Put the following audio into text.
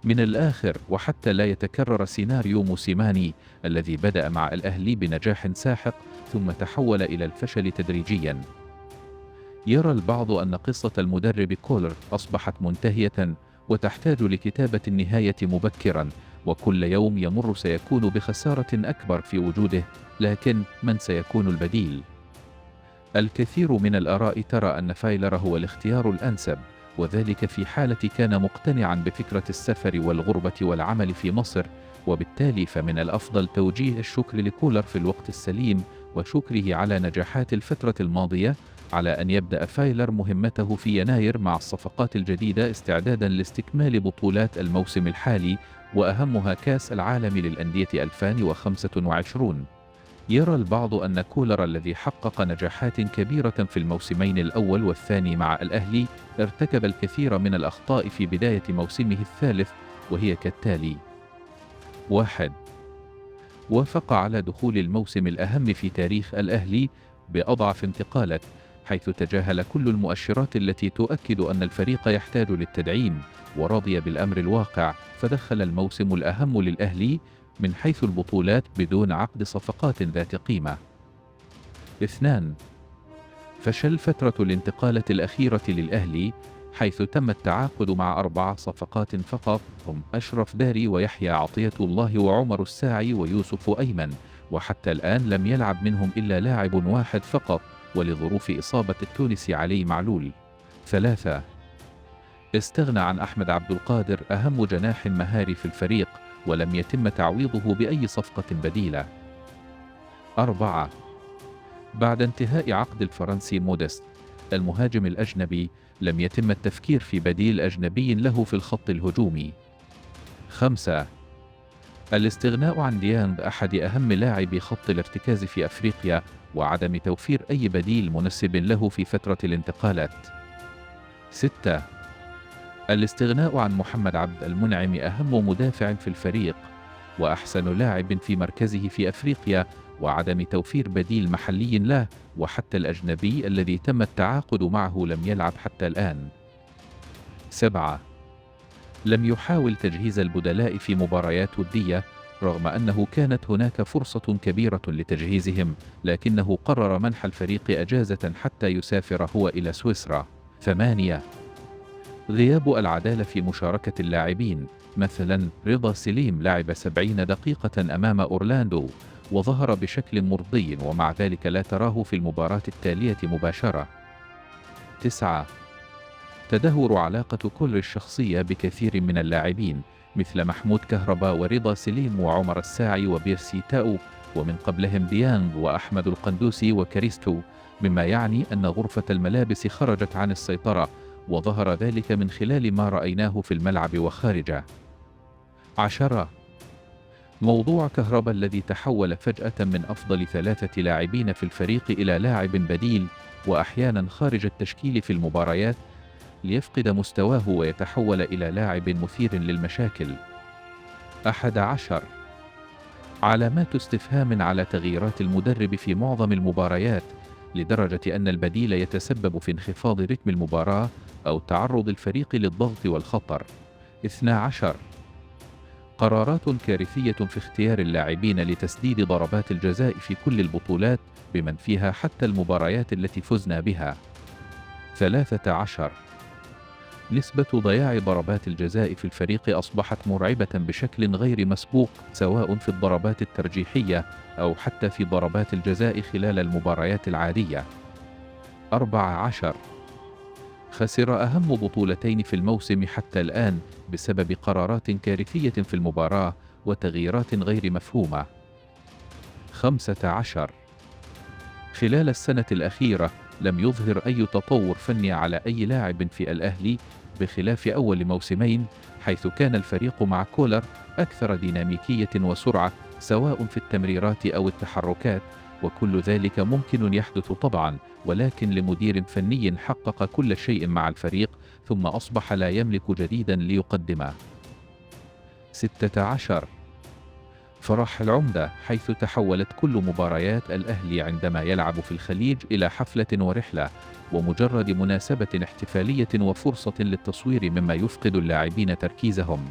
من الآخر، وحتى لا يتكرر سيناريو موسيماني الذي بدأ مع الأهلي بنجاح ساحق ثم تحول إلى الفشل تدريجيا. يرى البعض أن قصة المدرب كولر أصبحت منتهية وتحتاج لكتابة النهاية مبكرا، وكل يوم يمر سيكون بخسارة أكبر في وجوده، لكن من سيكون البديل؟ الكثير من الآراء ترى أن فايلر هو الاختيار الأنسب، وذلك في حالة كان مقتنعا بفكرة السفر والغربة والعمل في مصر، وبالتالي فمن الأفضل توجيه الشكر لكولر في الوقت السليم وشكره على نجاحات الفترة الماضية، على أن يبدأ فايلر مهمته في يناير مع الصفقات الجديدة استعدادا لاستكمال بطولات الموسم الحالي، وأهمها كأس العالم للأندية 2025. يرى البعض أن كولر الذي حقق نجاحات كبيرة في الموسمين الأول والثاني مع الأهلي ارتكب الكثير من الأخطاء في بداية موسمه الثالث، وهي كالتالي: 1. وافق على دخول الموسم الأهم في تاريخ الأهلي بأضعف انتقالات، حيث تجاهل كل المؤشرات التي تؤكد أن الفريق يحتاج للتدعيم، ورضي بالأمر الواقع، فدخل الموسم الأهم للأهلي من حيث البطولات بدون عقد صفقات ذات قيمة. 2. فشل فترة الانتقالات الأخيرة للأهلي، حيث تم التعاقد مع 4 صفقات فقط، هم أشرف داري ويحيى عطية الله وعمر الساعي ويوسف أيمن، وحتى الآن لم يلعب منهم إلا لاعب واحد فقط، ولظروف إصابة التونسي علي معلول. 3. استغنى عن أحمد عبد القادر، أهم جناح مهاري في الفريق، ولم يتم تعويضه بأي صفقة بديلة. 4. بعد انتهاء عقد الفرنسي موديست المهاجم الأجنبي، لم يتم التفكير في بديل أجنبي له في الخط الهجومي. 5. الاستغناء عن ديانغ، أحد أهم لاعبي خط الارتكاز في أفريقيا، وعدم توفير أي بديل مناسب له في فترة الانتقالات. 6. الاستغناء عن محمد عبد المنعم، أهم مدافع في الفريق وأحسن لاعب في مركزه في أفريقيا، وعدم توفير بديل محلي له، وحتى الأجنبي الذي تم التعاقد معه لم يلعب حتى الآن. 7. لم يحاول تجهيز البدلاء في مباريات ودية، رغم أنه كانت هناك فرصة كبيرة لتجهيزهم، لكنه قرر منح الفريق أجازة حتى يسافر هو إلى سويسرا. 8. غياب العدالة في مشاركة اللاعبين، مثلا رضا سليم لعب 70 دقيقة أمام أورلاندو وظهر بشكل مرضي، ومع ذلك لا تراه في المباراة التالية مباشرة. 9. تدهور علاقة كل الشخصية بكثير من اللاعبين، مثل محمود كهربا ورضا سليم وعمر الساعي وبيرسي تاو، ومن قبلهم ديانغ وأحمد القندوسي وكريستو، مما يعني أن غرفة الملابس خرجت عن السيطرة، وظهر ذلك من خلال ما رأيناه في الملعب وخارجه. 10. موضوع كهربا الذي تحول فجأة من أفضل 3 لاعبين في الفريق إلى لاعب بديل، وأحيانا خارج التشكيل في المباريات، ليفقد مستواه ويتحول إلى لاعب مثير للمشاكل. 11. علامات استفهام على تغييرات المدرب في معظم المباريات، لدرجة أن البديل يتسبب في انخفاض رتم المباراة أو تعرض الفريق للضغط والخطر. 12. قرارات كارثية في اختيار اللاعبين لتسديد ضربات الجزاء في كل البطولات، بمن فيها حتى المباريات التي فزنا بها. 13. نسبة ضياع ضربات الجزاء في الفريق أصبحت مرعبة بشكل غير مسبوق، سواء في الضربات الترجيحية أو حتى في ضربات الجزاء خلال المباريات العادية. 14. خسر أهم بطولتين في الموسم حتى الآن بسبب قرارات كارثية في المباراة وتغييرات غير مفهومة. 15. خلال السنة الأخيرة لم يظهر أي تطور فني على أي لاعب في الأهلي، بخلاف أول موسمين، حيث كان الفريق مع كولر أكثر ديناميكية وسرعة، سواء في التمريرات أو التحركات، وكل ذلك ممكن يحدث طبعا، ولكن لمدير فني حقق كل شيء مع الفريق ثم أصبح لا يملك جديدا ليقدمه. 16. فرح العمدة، حيث تحولت كل مباريات الأهلي عندما يلعب في الخليج إلى حفلة ورحلة، ومجرد مناسبة احتفالية وفرصة للتصوير، مما يفقد اللاعبين تركيزهم.